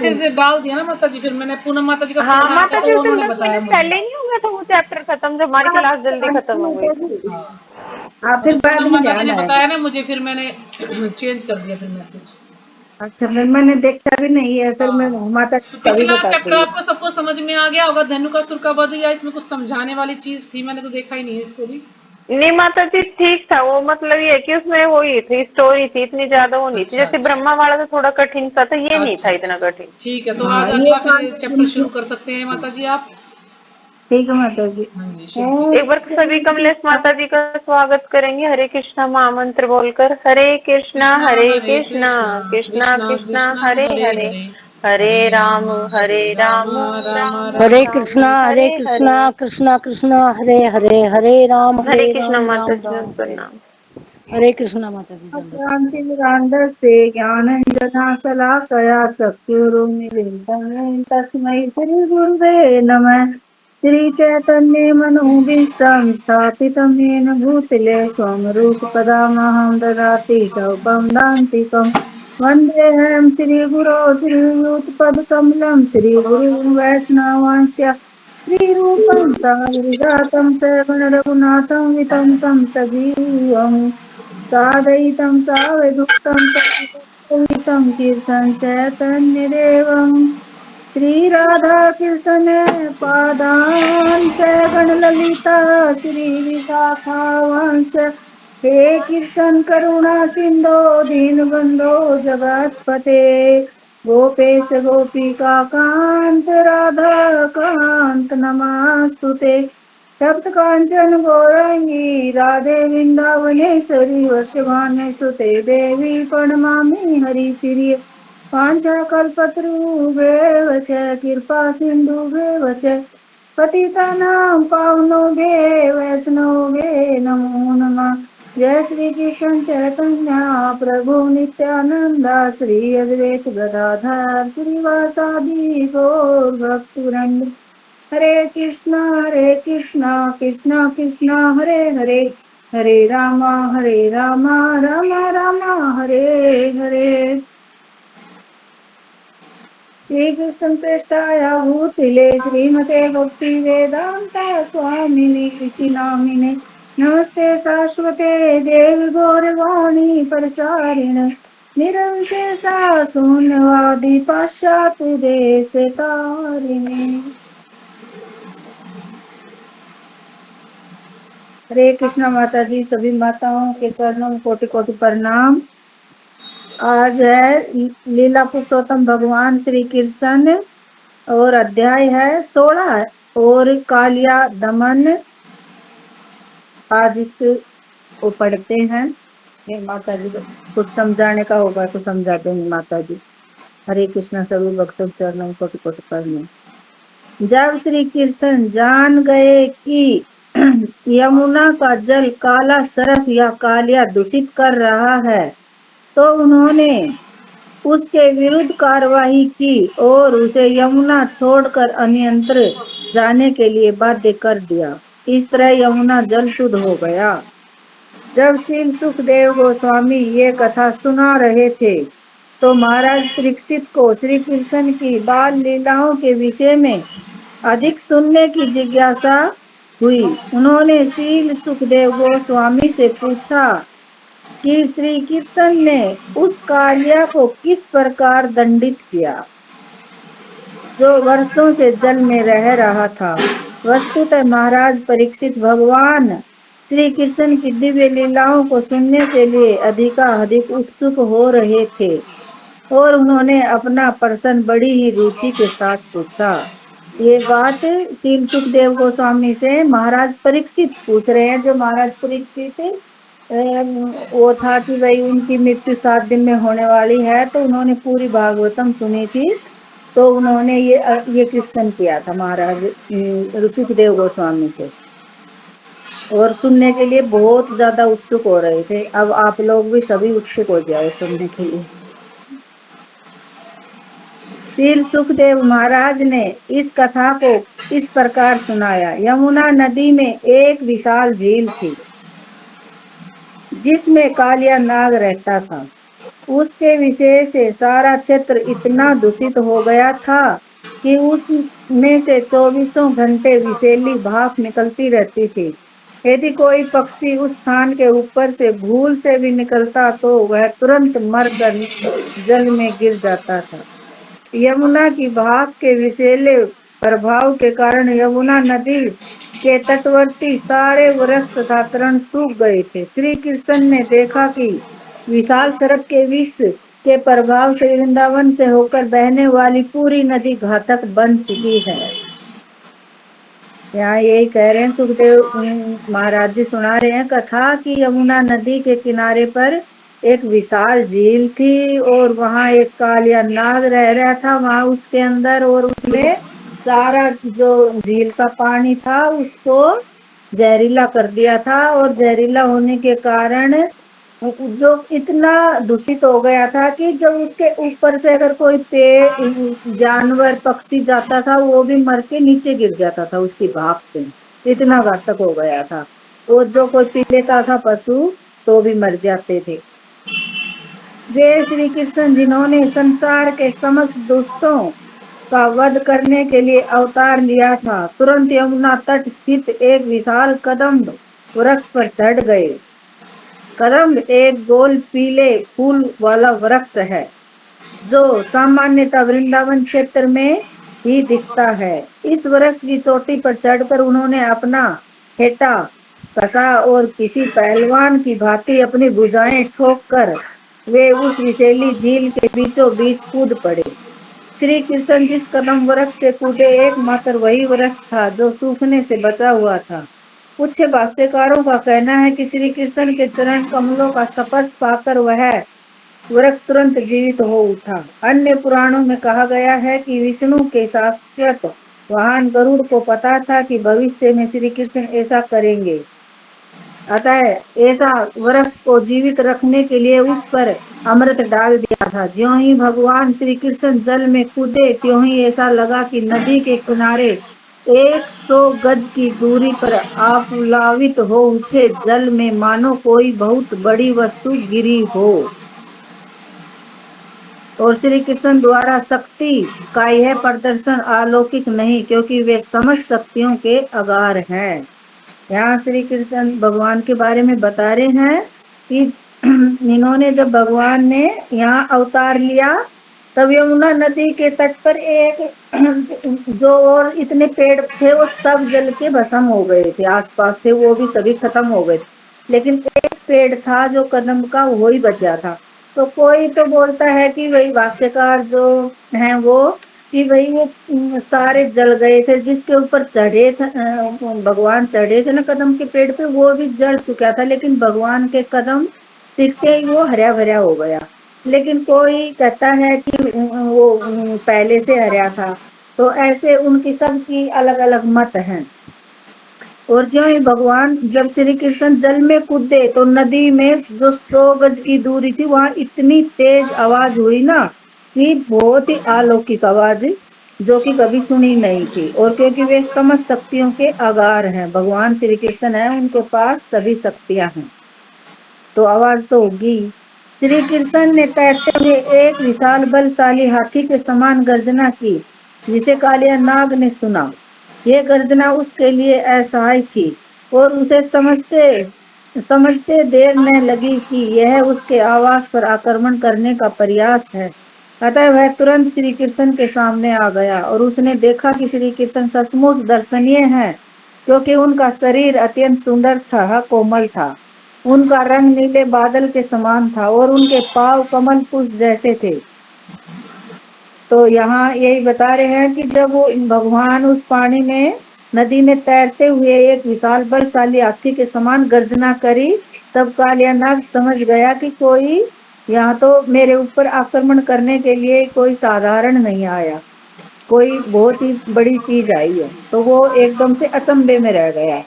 अच्छे से डाल दिया ना माता जी, फिर मैंने पूनम माता जी का हाँ फोन आया था माता तो जी, उसे उन्होंने 10 बताया मिनट मुझे। पहले ही नहीं हो गया था वो चैप्टर खत्म, जब हमारी आप क्लास जल्दी खत्म हो गई माता थी। जी, हाँ, फिर मुझे बाद पूनम में माता जी ध्यान ने आया। बताया ना मुझे, फिर मैंने चेंज कर दिया फिर मैसेज। अच्छा, फिर मैंने देखा भी नहीं है, फिर मैं हाँ, माता तो जी तभी पिछला चैप्टर बताती है। आपको सबको समझ में आ गया होगा, धनुकासुर का वध, या इसमें कुछ समझाने वाली चीज थी? मैंने तो देखा ही नहीं है इसको भी। नहीं माता जी ठीक था वो, मतलब ये कि उसमें वो ही थी, स्टोरी थी, इतनी ज्यादा वो नहीं थी। अच्छा जैसे अच्छा ब्रह्मा वाला तो थोड़ा कठिन सा था, ये नहीं अच्छा था अच्छा, इतना कठिन। ठीक है, तो हाँ, आज ये अगला फिर चैप्टर शुरू कर सकते हैं माता जी आप। ठीक है माता जी। हाँ जी, शुरू कीजिए। एक बार सभी कमलेश माता जी का स्वागत करेंगे हरे कृष्णा महामंत्र बोलकर। हरे कृष्णा कृष्णा हरे हरे कृष्णा कृष्णा कृष्णा कृष्णा कृष्णा कृष्णा हरे हरे हरे, हरे, हरे राम हरे हरे राम राम, राम राम राम। राम हरे हरे कृष्णा हरे। कृष्णा कृष्णा हरे हरे, हरे हरे कृष्णा राम माता राम जी, राम हरे। प्रणाम। हरे कृष्णा माता दी दंडवत। क्रांतिमिरान्धस्ते ज्ञानञ्जनाशलाकया चक्षुरुन्मीलितं तस्मै श्रीगुरुवे नमः। श्रीचैतन्यमनोभीष्टं स्थापितं येन भूतले स्वं रूपकदामहं ददाति स्वपं दान्तिकम्। वन्देऽहं श्रीगुरो श्रीयुतपदकमलं श्रीगुरुं वैष्णवांश्च श्रीरूपं साग्रजातं सगणरघुनाथं वितं तं सजीवम् सादयितं सावधूतं परितं कीर्तनं चैतन्यदेवं श्रीराधाकृष्ण पादान् सगणललिता श्रीविशाखावांश्च हे कृष्ण करुणा सिन्धो दीनबन्धो जगत्पते गोपेश गोपिका कान्त राधा कान्त नमस्तुते। तप्त कांचन गौरांगी राधे वृंदावनेश्वरी वृषभानुसुते देवी प्रणमामि हरिप्रिय। वाञ्छाकल्पतरुभ्येव च कृपा सिन्धुभ्येव च पतितानां पावनेभ्यो वैष्णवेभ्यो नमो नमः। जय श्री कृष्ण चैतन्य प्रभु नित्यानंद श्री अद्वैत गदाधर श्रीवासादि गौर भक्तवृंद। हरे कृष्णा कृष्णा कृष्णा हरे हरे, हरे रामा रामा रामा हरे हरे। श्री कृष्ण प्रेष्ठाय भूतिले श्रीमते भक्ति वेदांता स्वामिनि इति नामिने। नमस्ते सारस्वते देवी गौरवाणी प्रचारिणे निर्विशेषा शून्यवादी पाश्चात्य देश तारिणे। हरे कृष्णा माता जी, सभी माताओं के चरणों में कोटि कोटि प्रणाम। आज है लीला पुरुषोत्तम भगवान श्री कृष्ण और अध्याय है 16 और कालिया दमन। आज इसके वो पढ़ते हैं। ये माता जी को कुछ समझाने का होगा तो समझा देंगे माता जी। हरे कृष्णा, सभी भक्तों के चरणों में कोटि कोटि प्रणाम। जब श्री कृष्ण जान गए कि यमुना का जल काला सर्प या कालिया दूषित कर रहा है, तो उन्होंने उसके विरुद्ध कार्रवाई की और उसे यमुना छोड़कर अन्यत्र जाने के लिए बाध्य कर दिया। इस तरह यमुना जल शुद्ध हो गया। जब श्री सुखदेव गोस्वामी ये कथा सुना रहे थे, तो महाराज परीक्षित को श्री कृष्ण की बाल लीलाओं के विषय में अधिक सुनने की जिज्ञासा हुई। उन्होंने श्री सुखदेव गोस्वामी से पूछा कि श्री कृष्ण ने उस कालिया को किस प्रकार दंडित किया जो वर्षों से जल में रह रहा था। वस्तुतः महाराज परीक्षित भगवान श्री कृष्ण की दिव्य लीलाओं को सुनने के लिए अधिकाधिक उत्सुक हो रहे थे और उन्होंने अपना प्रश्न बड़ी ही रुचि के साथ पूछा। ये बात श्री सुखदेव गोस्वामी से महाराज परीक्षित पूछ रहे हैं। जो महाराज परीक्षित वो था कि भाई उनकी मृत्यु 7 दिन में होने वाली है, तो उन्होंने पूरी भागवतम सुनी थी। तो उन्होंने ये क्वेश्चन किया था महाराज सुखदेव गोस्वामी से, और सुनने के लिए बहुत ज्यादा उत्सुक हो रहे थे। अब आप लोग भी सभी उत्सुक हो जाओ सुनने के लिए। श्री सुखदेव महाराज ने इस कथा को इस प्रकार सुनाया। यमुना नदी में एक विशाल झील थी जिसमें कालिया नाग रहता था। उसके विषय से सारा क्षेत्र इतना दूषित हो गया था कि उसमें से 24 घंटे विषैली भाप निकलती रहती थी। यदि कोई पक्षी उस स्थान के ऊपर से भूल से भी निकलता तो वह तुरंत मरकर जल में गिर जाता था। यमुना की भाप के विषैले प्रभाव के कारण यमुना नदी के तटवर्ती सारे वृक्ष तथा तृण सूख गए थे। श्री कृष्ण ने देखा कि विशाल सड़क के विष के प्रभाव से वृंदावन से होकर बहने वाली पूरी नदी घातक बन चुकी है। यहाँ यही कह रहे हैं सुखदेव महाराज जी सुना रहे हैं कथा कि यमुना नदी के किनारे पर एक विशाल झील थी और वहां एक कालिया नाग रह रहा था वहां उसके अंदर, और उसने सारा जो झील का पानी था उसको जहरीला कर दिया था, और जहरीला होने के कारण जो इतना दूषित हो गया था कि जब उसके ऊपर से अगर कोई पेड़ जानवर पक्षी जाता था वो भी मर के नीचे गिर जाता था उसकी भाप से, इतना घातक हो गया था। वो जो कोई पी लेता था पशु तो भी मर जाते थे। वे श्री कृष्ण जिन्होंने संसार के समस्त दुष्टों का वध करने के लिए अवतार लिया था, तुरंत यमुना तट स्थित एक विशाल कदम्ब वृक्ष पर चढ़ गए। कदम्ब एक गोल पीले फूल वाला वृक्ष है जो सामान्यतः वृंदावन क्षेत्र में ही दिखता है। इस वृक्ष की चोटी पर चढ़कर उन्होंने अपना हेटा कसा और किसी पहलवान की भांति अपनी भुजाएं ठोक कर वे उस विषैली झील के बीचों बीच कूद पड़े। श्री कृष्ण जिस कदम वृक्ष से कूदे एकमात्र वही वृक्ष था जो सूखने से बचा हुआ था। कुछ भाष्यकारों का कहना है कि श्री कृष्ण के चरण कमलों का स्पर्श पाकर वह वृक्ष तुरंत जीवित हो उठा। अन्य पुराणों में कहा गया है कि विष्णु के शाश्वत वाहन गरुड़ को पता था कि भविष्य में श्री कृष्ण ऐसा करेंगे, अतः ऐसा वृक्ष को जीवित रखने के लिए उस पर अमृत डाल दिया था। ज्यों ही भगवान श्री कृष्ण जल में कूदे त्यों ही ऐसा लगा कि नदी के किनारे 100 गज की दूरी पर आप्लावित हो उठे जल में मानो कोई बहुत बड़ी वस्तु गिरी हो। और श्री कृष्ण द्वारा शक्ति का यह प्रदर्शन अलौकिक नहीं, क्योंकि वे समस्त शक्तियों के आगार हैं। यहाँ श्री कृष्ण भगवान के बारे में बता रहे हैं कि इन्होंने जब भगवान ने यहाँ अवतार लिया तब यमुना नदी के तट पर एक जो और इतने पेड़ थे वो सब जल के भस्म हो गए थे, आसपास थे वो भी सभी खत्म हो गए थे, लेकिन एक पेड़ था जो कदम का वो ही बचा था। तो कोई तो बोलता है कि वही भाष्यकार जो हैं वो कि भाई वो सारे जल गए थे, जिसके ऊपर चढ़े थे भगवान चढ़े थे ना कदम के पेड़ पे वो भी जल चुका था, लेकिन भगवान के कदम टिकते ही वो हरा भरा हो गया। लेकिन कोई कहता है कि वो पहले से हरा था। तो ऐसे उनकी सबकी अलग अलग मत हैं। और जो ही भगवान जब श्री कृष्ण जल में कूदे तो नदी में जो 100 गज की दूरी थी वहां इतनी तेज आवाज हुई ना कि बहुत ही अलौकिक आवाज जो कि कभी सुनी नहीं थी। और क्योंकि वे समस्त शक्तियों के आगार हैं, भगवान श्री कृष्ण है, उनके पास सभी शक्तियां हैं, तो आवाज तो होगी। श्री कृष्ण ने तैरते हुए एक विशाल बलशाली हाथी के समान गर्जना की जिसे कालिया नाग ने सुना। यह गर्जना उसके लिए असहाय थी और उसे समझते देर न लगी कि यह उसके आवास पर आक्रमण करने का प्रयास है। अतः वह तुरंत श्री कृष्ण के सामने आ गया और उसने देखा कि श्री कृष्ण सचमुच दर्शनीय हैं, क्योंकि उनका शरीर अत्यंत सुंदर था, कोमल था। उनका रंग नीले बादल के समान था और उनके पांव कमल पुष्प जैसे थे। तो यहाँ यही बता रहे हैं कि जब वो भगवान उस पानी में नदी में तैरते हुए एक विशाल बलशाली हाथी के समान गर्जना करी, तब कालिया नाग समझ गया कि कोई यहाँ तो मेरे ऊपर आक्रमण करने के लिए कोई साधारण नहीं आया, कोई बहुत ही बड़ी चीज आई है। तो वो एकदम से अचंभे में रह गया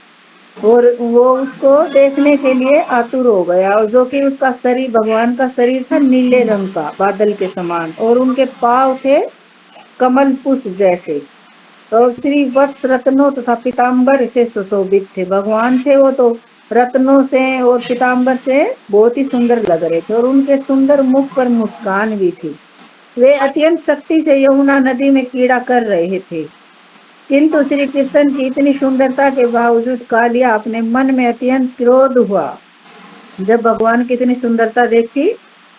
और वो उसको देखने के लिए आतुर हो गया। और जो कि उसका शरीर, भगवान का शरीर था नीले रंग का बादल के समान और उनके पांव थे कमल पुष्प जैसे, और श्री वत्स रत्नों तथा पीताम्बर से सुशोभित थे। भगवान थे वो तो रत्नों से और पीताम्बर से बहुत ही सुंदर लग रहे थे और उनके सुंदर मुख पर मुस्कान भी थी। वे अत्यंत शक्ति से यमुना नदी में कीड़ा कर रहे थे, किंतु श्री कृष्ण की इतनी सुंदरता के बावजूद कालिया अपने मन में अत्यंत क्रोध हुआ। जब भगवान की इतनी सुंदरता देखी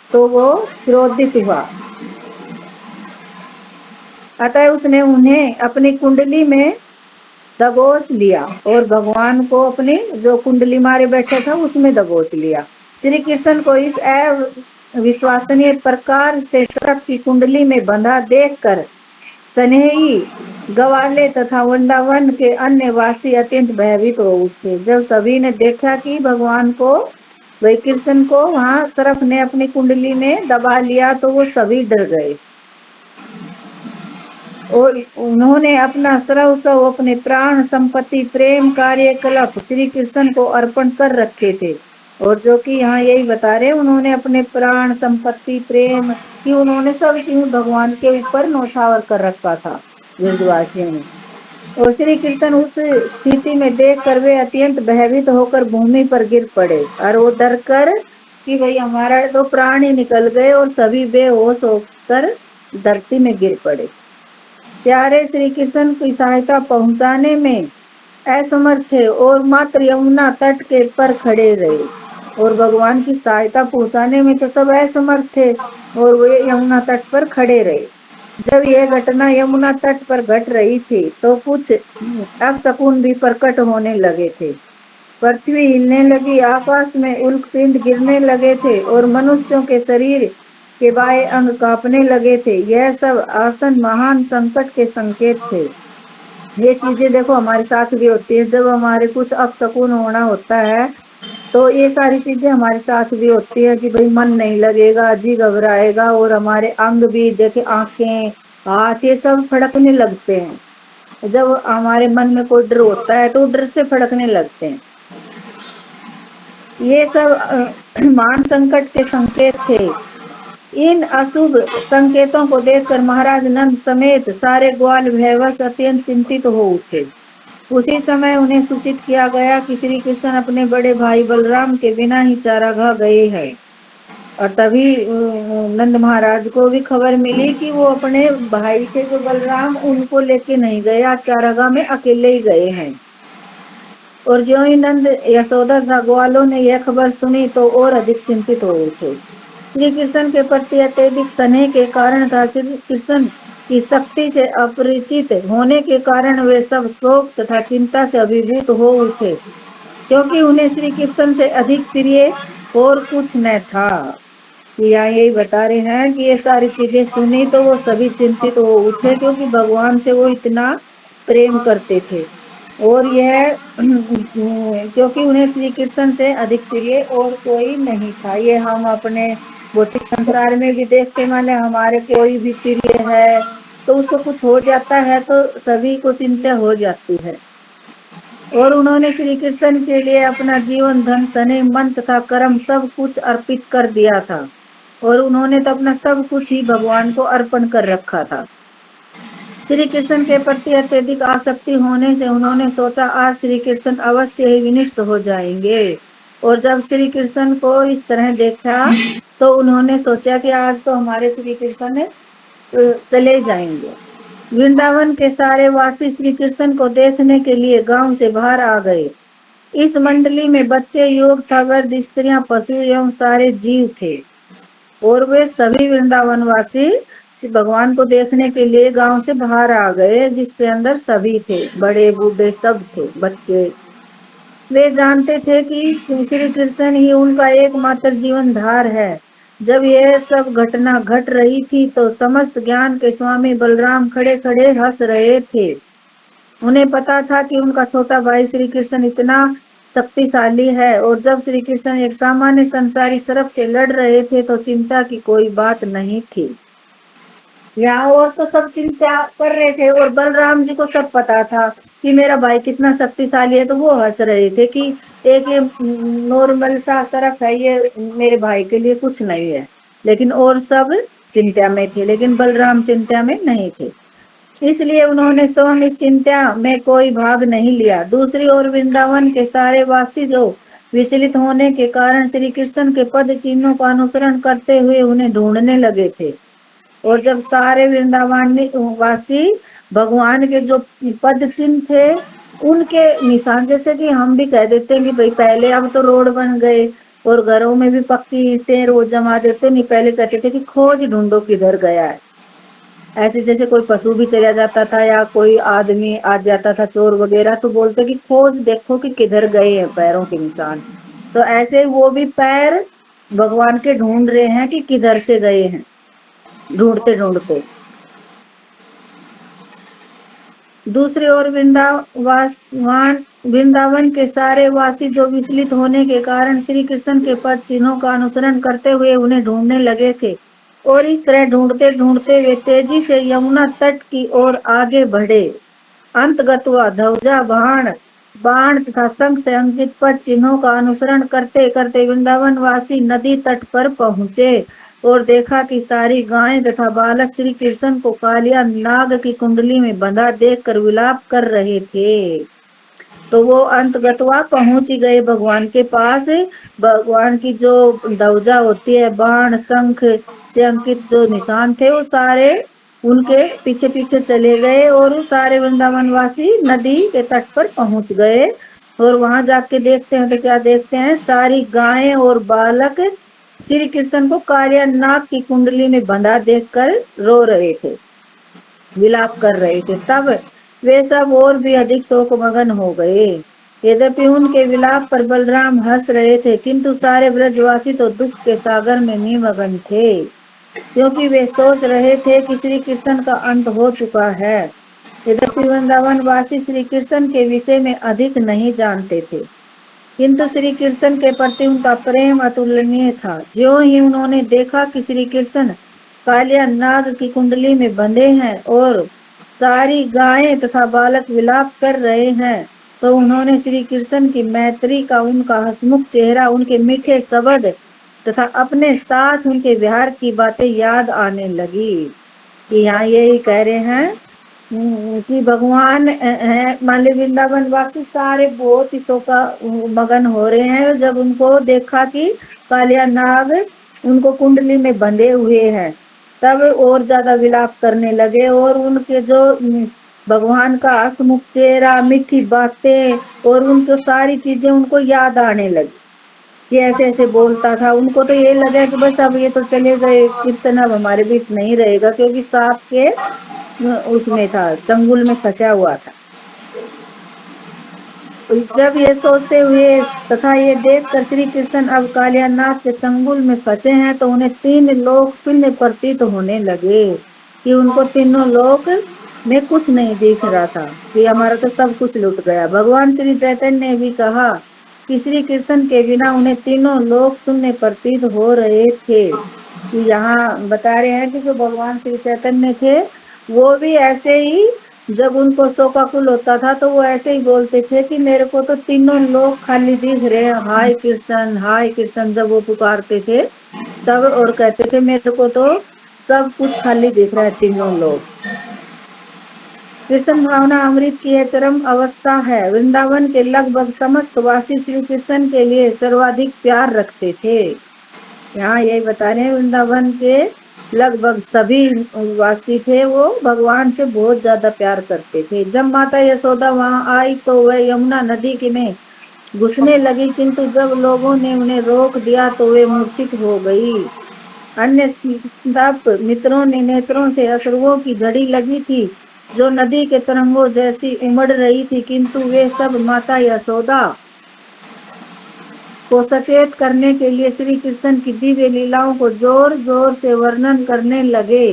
तो वो क्रोधित हुआ, अतः उसने उन्हें अपनी कुंडली में दबोच लिया और भगवान को अपनी जो कुंडली मारे बैठे था उसमें दबोच लिया। श्री कृष्ण को इस अविश्वसनीय प्रकार से सर्प की कुंडली में बंधा देखकर सनेही ग्वाले तथा वृंदावन के अन्य वासी अत्यंत भयभीत हो उठे। जब सभी ने देखा कि भगवान को वही कृष्ण को वहां सर्प ने अपनी कुंडली में दबा लिया तो वो सभी डर गए और उन्होंने अपना सर्वस्व अपने प्राण संपत्ति प्रेम कार्यकलाप श्री कृष्ण को अर्पण कर रखे थे। और जो कि यहाँ यही बता रहे, उन्होंने अपने प्राण संपत्ति प्रेम कि उन्होंने सब भगवान के ऊपर नौछावर कर रखा था ब्रजवासियों ने। और श्री कृष्ण उस स्थिति में देखकर वे अत्यंत भयभीत होकर भूमि पर गिर पड़े और वो डर कर कि भाई हमारा तो प्राण ही निकल गए और सभी बेहोश होकर धरती में गिर पड़े। प्यारे श्री कृष्ण की सहायता पहुंचाने में असमर्थ थे और मात्र यमुना तट के पर खड़े रहे। और भगवान की सहायता पहुंचाने में तो सब असमर्थ थे और वे यमुना तट पर खड़े रहे। जब यह घटना यमुना तट पर घट रही थी तो कुछ अपशकुन भी प्रकट होने लगे थे। पृथ्वी हिलने लगी, आकाश में उल्कपिंड गिरने लगे थे और मनुष्यों के शरीर के बाएं अंग कांपने लगे थे। यह सब आसन महान संकट के संकेत थे। ये चीजें देखो हमारे साथ भी होती है, जब हमारे कुछ अपशकुन होना होता है तो ये सारी चीजें हमारे साथ भी होती है कि भाई मन नहीं लगेगा, जी घबराएगा और हमारे अंग भी देखे, आंखें हाथ ये सब फड़कने लगते हैं। जब हमारे मन में कोई डर होता है तो डर से फड़कने लगते हैं। ये सब महान संकट के संकेत थे। इन अशुभ संकेतों को देखकर महाराज नंद समेत सारे ग्वाल भयवश अत्यंत चिंतित हो उठे। उसी समय उन्हें सूचित किया गया कि श्री कृष्ण अपने बड़े भाई बलराम के बिना ही चारागाह गए हैं। और तभी नंद महाराज को भी खबर मिली कि वो अपने भाई थे जो बलराम, उनको लेके नहीं गए, आज चारागाह में अकेले ही गए हैं। और ज्यों ही नंद यशोदा तथा ग्वालों ने यह खबर सुनी तो और अधिक चिंतित हो उठे। श्री कृष्ण के प्रति अत्यधिक स्नेह के कारण तथा श्री कृष्ण की शक्ति से अपरिचित होने के कारण वे सब शोक तथा चिंता से अभिभूत हो उठे, क्योंकि उन्हें श्री कृष्ण से अधिक प्रिय और कुछ न था। यहाँ यही बता रहे हैं कि ये सारी चीजें सुनी तो वो सभी चिंतित हो उठे, क्योंकि भगवान से वो इतना प्रेम करते थे। और यह क्योंकि उन्हें श्री कृष्ण से अधिक प्रिय और कोई नहीं था। ये हम अपने भौतिक संसार में भी देखते, मान ले हमारे कोई भी प्रिय है तो उसको कुछ हो जाता है तो सभी को चिंता हो जाती है। और उन्होंने श्री कृष्ण के लिए अपना जीवन धन स्नेह मन तथा कर्म सब कुछ अर्पित कर दिया था और उन्होंने तो अपना सब कुछ ही भगवान को अर्पण कर रखा था। श्री कृष्ण के प्रति अत्यधिक आसक्ति होने से उन्होंने सोचा आज श्री कृष्ण अवश्य ही विनष्ट हो जाएंगे। और जब श्री कृष्ण को इस तरह देखा तो उन्होंने सोचा कि आज तो हमारे श्री कृष्ण चले जाएंगे। वृंदावन के सारे वासी श्री कृष्ण को देखने के लिए गांव से बाहर आ गए। इस मंडली में बच्चे, युवक तथा वृद्ध, स्त्रियां, पशु एवं सारे जीव थे और वे सभी वृंदावन वासी भगवान को देखने के लिए गांव से बाहर आ गए, जिसके अंदर सभी थे, बड़े बूढ़े सब थे, बच्चे। वे जानते थे कि श्री कृष्ण ही उनका एकमात्र जीवन धार है। जब यह सब घटना घट रही थी तो समस्त ज्ञान के स्वामी बलराम खड़े खड़े हंस रहे थे। उन्हें पता था कि उनका छोटा भाई श्री कृष्ण इतना शक्तिशाली है और जब श्री कृष्ण एक सामान्य संसारी सर्प से लड़ रहे थे तो चिंता की कोई बात नहीं थी। यहाँ और तो सब चिंता कर रहे थे और बलराम जी को सब पता था कि मेरा भाई कितना शक्तिशाली है, तो वो हंस रहे थे कि एक ये नॉर्मल सा सर्प है, ये मेरे भाई के लिए कुछ नहीं है। लेकिन और सब चिंता में थे, लेकिन बलराम चिंता में नहीं थे, इसलिए उन्होंने स्वयं इस चिंता में कोई भाग नहीं लिया। दूसरी ओर वृंदावन के सारे वासी जो विचलित होने के कारण श्री कृष्ण के पद चिन्हों का अनुसरण करते हुए उन्हें ढूंढने लगे थे। और जब सारे वृंदावन वासी भगवान के जो पद चिन्ह थे उनके निशान, जैसे कि हम भी कह देते हैं कि भाई पहले अब तो रोड बन गए और घरों में भी पक्की ईंटें रोज जमा देते, नहीं पहले कहते थे कि खोज ढूंढो किधर गया है। ऐसे जैसे कोई पशु भी चला जाता था या कोई आदमी आ जाता था चोर वगैरह, तो बोलते कि खोज देखो कि किधर गए हैं पैरों के निशान। तो ऐसे वो भी पैर भगवान के ढूंढ रहे हैं कि किधर से गए हैं, ढूंढते ढूंढते। दूसरी ओर वृंदावन के सारे वासी जो विचलित होने के कारण श्री कृष्ण के पद चिन्हों का अनुसरण करते हुए उन्हें ढूंढने लगे थे। और इस तरह ढूंढते ढूंढते वे तेजी से यमुना तट की ओर आगे बढ़े। अंतगत्वा ध्वजा बाण तथा शंख से अंकित पद चिन्हों का अनुसरण करते करते वृंदावन वासी नदी तट पर पहुंचे और देखा कि सारी गायें तथा बालक श्री कृष्ण को कालिया नाग की कुंडली में बंधा देखकर विलाप कर रहे थे। तो वो अंतगतवा पहुंच ही गए भगवान के पास। भगवान की जो ध्वजा होती है, बाण शंख से अंकित जो निशान थे, वो सारे उनके पीछे पीछे चले गए और सारे वृंदावन वासी नदी के तट पर पहुंच गए। और वहां जाके देखते हैं तो क्या देखते हैं, सारी गायें और बालक श्री कृष्ण को कालिया नाग की कुंडली में बंधा देखकर रो रहे थे, विलाप कर रहे थे। तब वे सब और भी अधिक शोक मगन हो गए। यद्यपि उनके विलाप पर बलराम हंस रहे थे, किंतु सारे ब्रजवासी तो दुख के सागर में निमग्न थे, क्योंकि वे सोच रहे थे कि श्री कृष्ण का अंत हो चुका है। यद्यपि वृंदावन वासी श्री कृष्ण के विषय में अधिक नहीं जानते थे, किंतु श्री कृष्ण के प्रति उनका प्रेम अतुलनीय था। ज्यों ही उन्होंने देखा कि श्री कृष्ण कालिया नाग की कुंडली में बंधे हैं और सारी गायें तथा बालक विलाप कर रहे हैं, तो उन्होंने श्री कृष्ण की मैत्री का, उनका हंसमुख चेहरा, उनके मीठे शब्द तथा अपने साथ उनके व्यवहार की बातें याद आने लगी। कि यहाँ यही कह रहे हैं कि भगवान है, मान ली वृंदावन वासी सारे बहुत ही शोका मगन हो रहे हैं जब उनको देखा कि कालिया नाग उनको कुंडली में बंधे हुए हैं, तब और ज्यादा विलाप करने लगे। और उनके जो भगवान का हंसमुख चेहरा, मीठी बातें और उनको सारी चीजें उनको याद आने लगी कि ऐसे ऐसे बोलता था। उनको तो ये लगा कि बस अब ये तो चले गए, कृष्ण अब हमारे बीच नहीं रहेगा, क्योंकि सांप के उसमें था, चंगुल में फंसा हुआ था। जब ये सोचते हुए तथा ये देखकर श्री कृष्ण अब कालियानाथ के चंगुल में फंसे हैं, तो उन्हें तीन लोक शून्य प्रतीत होने लगे कि उनको तीनों लोक में कुछ नहीं दिख रहा था, कि हमारा तो सब कुछ लुट गया। भगवान श्री चैतन्य ने भी कहा कि श्री कृष्ण के बिना उन्हें तीनों लोक शून्य प्रतीत हो रहे थे। कि यहाँ बता रहे हैं कि जो भगवान श्री चैतन्य थे वो भी ऐसे ही, जब उनको शोकाकुल होता था तो वो ऐसे ही बोलते थे कि मेरे को तो तीनों लोग खाली दिख रहे हैं, हाय कृष्ण हाय कृष्ण, जब वो पुकारते थे तब, और कहते थे मेरे को तो सब कुछ खाली दिख रहा है, तीनों लोग। कृष्ण भावना अमृत की यह चरम अवस्था है। वृंदावन के लगभग समस्त वासी श्री कृष्ण के लिए सर्वाधिक प्यार रखते थे। यहाँ यही बता रहे हैं, वृंदावन के लगभग सभी वासी थे वो भगवान से बहुत ज्यादा प्यार करते थे। जब माता यशोदा वहां आई तो वह यमुना नदी के में घुसने लगी, किंतु जब लोगों ने उन्हें रोक दिया तो वे मूर्छित हो गई। अन्य स्तब्ध मित्रों ने नेत्रों से अश्रुओं की झड़ी लगी थी जो नदी के तरंगों जैसी उमड़ रही थी, किंतु वे सब माता यशोदा को सचेत करने के लिए श्री कृष्ण की दिव्य लीलाओं को जोर जोर से वर्णन करने लगे।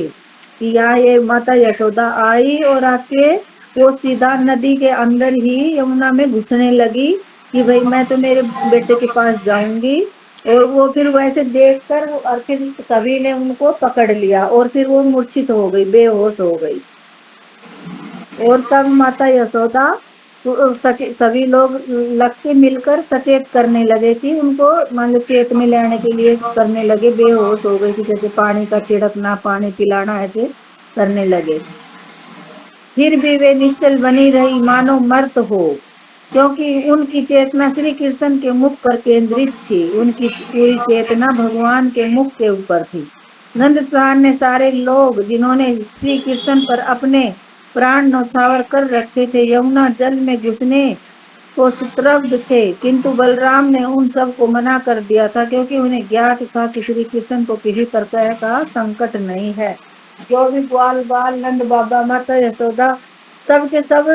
कि यहाँ ये माता यशोदा आई और आके वो सीधा नदी के अंदर ही यमुना में घुसने लगी कि भाई मैं तो मेरे बेटे के पास जाऊंगी। और वो फिर वैसे देखकर और फिर सभी ने उनको पकड़ लिया और फिर वो मूर्छित हो गई, बेहोश हो गई। और तब माता यशोदा सभी लोग लग के मिलकर सचेत करने लगे कि उनको मान लो चेत में लेने के लिए करने लगे। बेहोश हो गई थी, जैसे पानी का छिड़कना, पानी पिलाना, ऐसे करने लगे। फिर भी वे निश्चल बनी रही मानो मर्त हो। क्योंकि उनकी चेतना श्री कृष्ण के मुख पर केंद्रित थी। उनकी पूरी चेतना भगवान के मुख के ऊपर थी। नंदलाल ने सारे लोग जिन्होंने श्री कृष्ण पर अपने प्राण न्यौछावर कर रखे थे, यमुना जल में घुसने को सुत्रब्ध थे, किंतु बलराम ने उन सब को मना कर दिया था, क्योंकि उन्हें ज्ञात था कि श्री कृष्ण को किसी प्रकार का संकट नहीं है। जो भी ग्वाल बाल, नंद बाबा, माता यशोदा, सबके सब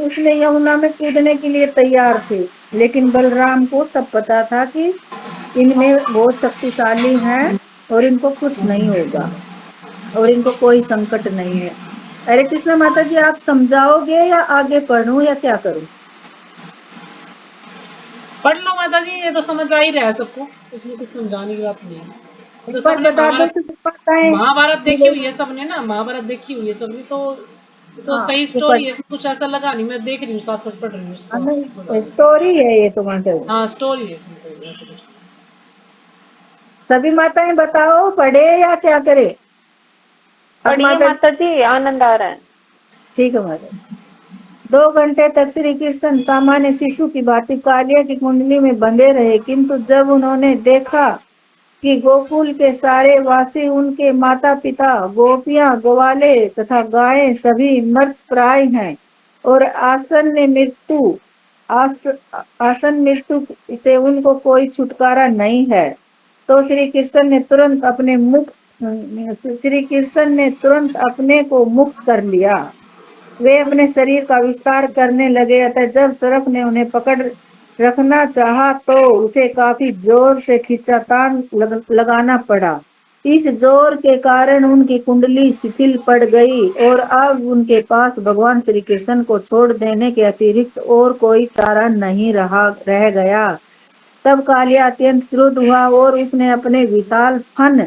उसमें यमुना में कूदने के लिए तैयार थे, लेकिन बलराम को सब पता था कि इनमें बहुत शक्तिशाली हैं और इनको कुछ नहीं होगा और इनको कोई संकट नहीं है। हरे कृष्णा माता जी, आप समझाओगे या आगे पढ़ूं या क्या करूं? पढ़ लो माता जी, ये तो समझ आ ही रहा है सबको, इसमें कुछ समझाने की बात नहीं है। ये एक तो बार सबने बता दो तो पता है महाभारत कि देखी हुई है सबने ना, महाभारत देखी हुई है सबने, तो ये तो हाँ सही ये स्टोरी है, इसमें कुछ ऐसा लगा नहीं, मैं देख रही हूँ साथ साथ पढ़ रही हूँ इसको, बता रही हूँ। स्टोरी है ये तो मतलब। हाँ स्टोरी है इसमें, कोई ऐसा कुछ। सभी माताएं बताओ, पढ़े या क्या करे? अब पढ़िए माता जी, माता जी, आनंद आ रहा है। ठीक है माता जी। 2 घंटे तक श्री कृष्ण सामान्य शिशु की भांति कालिया की कुंडली में बंधे रहे, किंतु जब उन्होंने देखा कि गोकुल के सारे वासी, उनके माता पिता, गोपियां, ग्वाले तथा गायें सभी मृत प्राय हैं और आस, आसन मृत्यु से उनको कोई छुटकारा नहीं है, तो श्री कृष्ण ने तुरंत अपने को मुक्त कर लिया। वे अपने शरीर का विस्तार करने लगे, अतः जब सर्प ने उन्हें पकड़ रखना चाहा तो उसे काफी जोर से खींचातान लगाना पड़ा। इस जोर के कारण उनकी कुंडली शिथिल पड़ गई और अब उनके पास भगवान श्री कृष्ण को छोड़ देने के अतिरिक्त और कोई चारा नहीं रह गया। तब कालिया अत्यंत क्रुद्ध हुआ और उसने अपने विशाल फन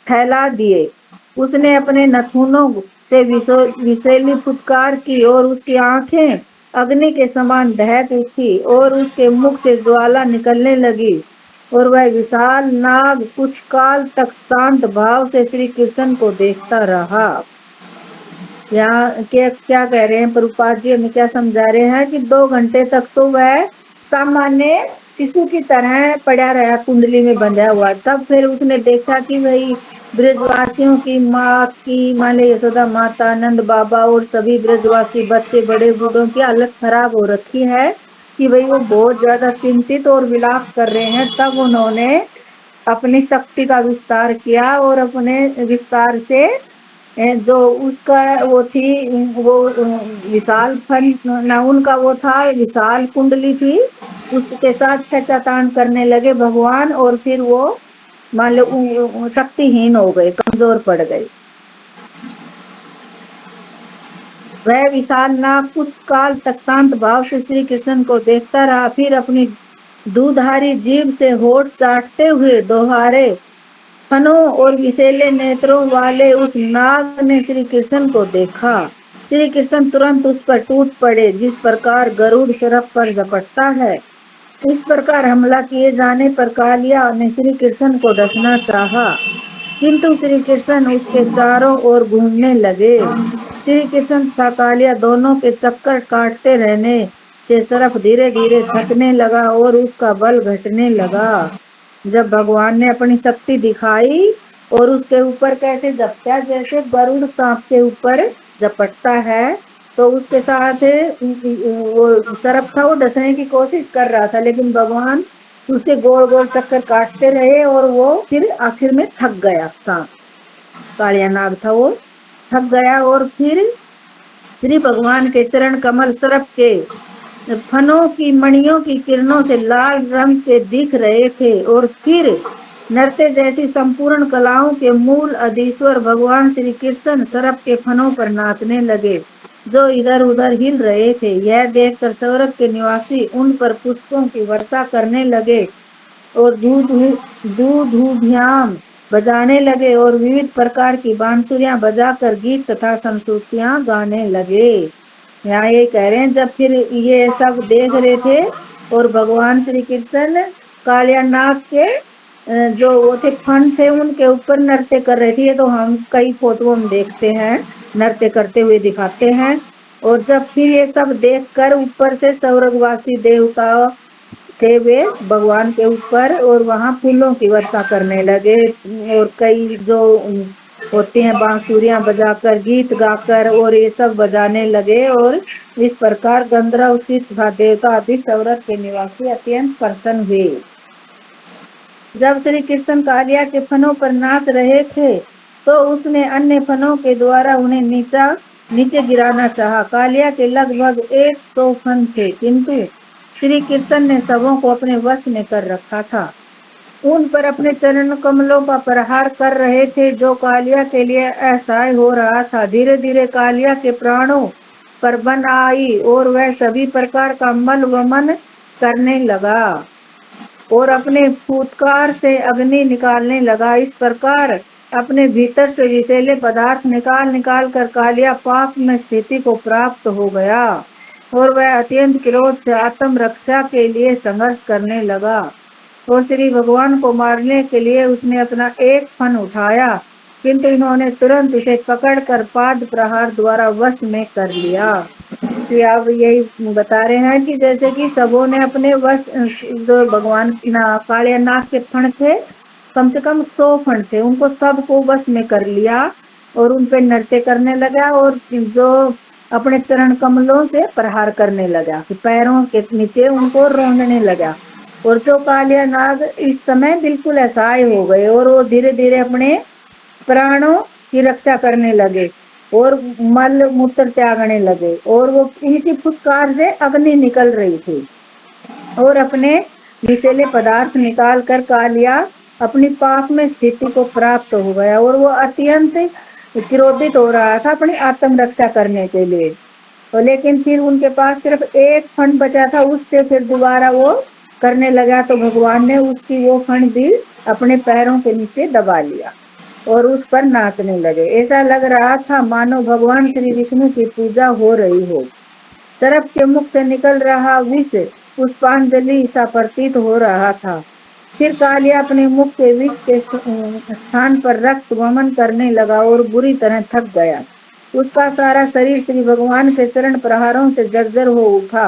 फैला दिए। उसने अपने नथुनों से विषैली फुत्कार की और उसकी आंखें अग्नि के समान दहक उठी और उसके मुख से ज्वाला निकलने लगी और वह विशाल नाग कुछ काल तक शांत भाव से श्री कृष्ण को देखता रहा। यहाँ क्या क्या कह रहे हैं प्रभुपाद जी, हमें क्या समझा रहे हैं कि 2 घंटे तक तो वह सामान्य शिशु की तरह पड़ा रहा, कुंडली में बंधा हुआ। तब फिर उसने देखा कि भाई ब्रजवासियों की माँ की, मान ली यशोदा माता, नंद बाबा और सभी ब्रजवासी बच्चे, बड़े बूढ़ों की हालत खराब हो रखी है, कि भाई वो बहुत ज्यादा चिंतित और विलाप कर रहे हैं। तब उन्होंने अपनी शक्ति का विस्तार किया और अपने विस्तार से जो उसका वो थी, वो विशाल फन ना, उनका वो था, विशाल कुंडली थी, उसके साथ खींचातान करने लगे भगवान, और फिर वो मान लो शक्तिहीन हो गए, कमजोर पड़ गए। वह विशाल नाग कुछ काल तक शांत भाव से श्री कृष्ण को देखता रहा, फिर अपनी दूधारी जीभ से होठ चाटते हुए दोहारे फनों और विषैले नेत्रों वाले उस नाग ने श्री कृष्ण को देखा। श्री कृष्ण तुरंत उस पर टूट पड़े, जिस प्रकार गरुड़ सर्प पर झपटता है, इस प्रकार हमला किए जाने पर कालिया ने श्री कृष्ण को डसना चाहा, किंतु श्री कृष्ण उसके चारों ओर घूमने लगे। श्री कृष्ण तथा कालिया दोनों के चक्कर काटते रहने से सर्प धीरे धीरे थकने लगा और उसका बल घटने लगा। जब भगवान ने अपनी शक्ति दिखाई और उसके ऊपर कैसे झपटा, जैसे गरुड़ सांप के ऊपर झपटता है, तो उसके साथ वो सर्प था, वो डसने की कोशिश कर रहा था, लेकिन भगवान उसके गोल गोल चक्कर काटते रहे और वो फिर आखिर में थक गया। सांप, कालिया नाग था, वो थक गया और फिर श्री भगवान के चरण कमल सर्प के फनों की मणियों की किरणों से लाल रंग के दिख रहे थे और फिर नृत्य जैसी संपूर्ण कलाओं के मूल अधीश्वर भगवान श्री कृष्ण सर्प के फनों पर नाचने लगे, जो इधर उधर हिल रहे थे। यह देखकर स्वर्ग के निवासी उन पर पुष्पों की वर्षा करने लगे और दूधूभ्याम बजाने लगे और विविध प्रकार की बांसुरियां बजाकर गीत तथा संस्तुतियां गाने लगे। यहाँ ये कह रहे हैं, जब फिर ये सब देख रहे थे और भगवान श्री कृष्ण कालिया नाग के जो वो थे फन थे, उनके ऊपर नृत्य कर रहे थे। ये तो हम कई फोटो हम देखते हैं, नृत्य करते हुए दिखाते हैं। और जब फिर ये सब देखकर ऊपर से स्वर्गवासी देवता थे वे भगवान के ऊपर, और वहां फूलों की वर्षा करने लगे, और कई जो होते हैं बांसुरियां बजाकर गीत गाकर और ये सब बजाने लगे। और इस प्रकार गंधर्व सिद्ध तथा देवता आदि सौरभ के निवासी अत्यंत प्रसन्न हुए। जब श्री कृष्ण कालिया के फनों पर नाच रहे थे तो उसने अन्य फनों के द्वारा उन्हें नीचे गिराना चाहा। कालिया के लगभग 100 फन थे, किंतु श्री कृष्ण ने सबों को अपने वश में कर रखा था। उन पर अपने चरण कमलों का प्रहार कर रहे थे, जो कालिया के लिए असह्य हो रहा था। धीरे धीरे कालिया के प्राणों पर बन आई और वह सभी प्रकार का मल वमन करने लगा और अपने फुत्कार से अग्नि निकालने लगा। इस प्रकार अपने भीतर से विषैले पदार्थ निकाल निकाल कर कालिया पाप में स्थिति को प्राप्त हो गया और वह अत्यंत क्रोध से आत्म रक्षा के लिए संघर्ष करने लगा। और श्री भगवान को मारने के लिए उसने अपना एक फन उठाया, किंतु इन्होंने तुरंत उसे पकड़कर पाद प्रहार द्वारा वश में कर लिया। कि अब यही बता रहे हैं कि जैसे कि सबों ने अपने वश, जो भगवान कालिया नाग के फण थे, कम से कम 100 फण थे, उनको सबको वश में कर लिया और उन पे नृत्य करने लगा और जो अपने चरण कमलों से प्रहार करने लगा, कि पैरों के नीचे उनको रौंदने लगा। और जो कालिया नाग इस समय बिल्कुल असहाय हो गए और वो धीरे धीरे अपने प्राणों की रक्षा करने लगे और मल मूत्र त्यागने लगे और वो उनकी फुत्कार से अग्नि निकल रही थी और अपने विषैले पदार्थ निकाल कर कालिया अपनी पाप में स्थिति को प्राप्त हो गया और वो अत्यंत क्रोधित हो रहा था अपनी आत्म रक्षा करने के लिए। तो लेकिन फिर उनके पास सिर्फ एक फंड बचा था, उससे फिर दोबारा वो करने लगा तो भगवान ने उसकी वो फंड भी अपने पैरों के नीचे दबा लिया और उस पर नाचने लगे। ऐसा लग रहा था मानो भगवान श्री विष्णु की पूजा हो रही हो। सर्प के मुख से निकल रहा विष पुष्पांजलि सा प्रतीत हो रहा था। फिर कालिया अपने मुख के विष के स्थान पर रक्त वमन करने लगा और बुरी तरह थक गया। उसका सारा शरीर श्री भगवान के चरण प्रहारों से जर्जर हो उठा।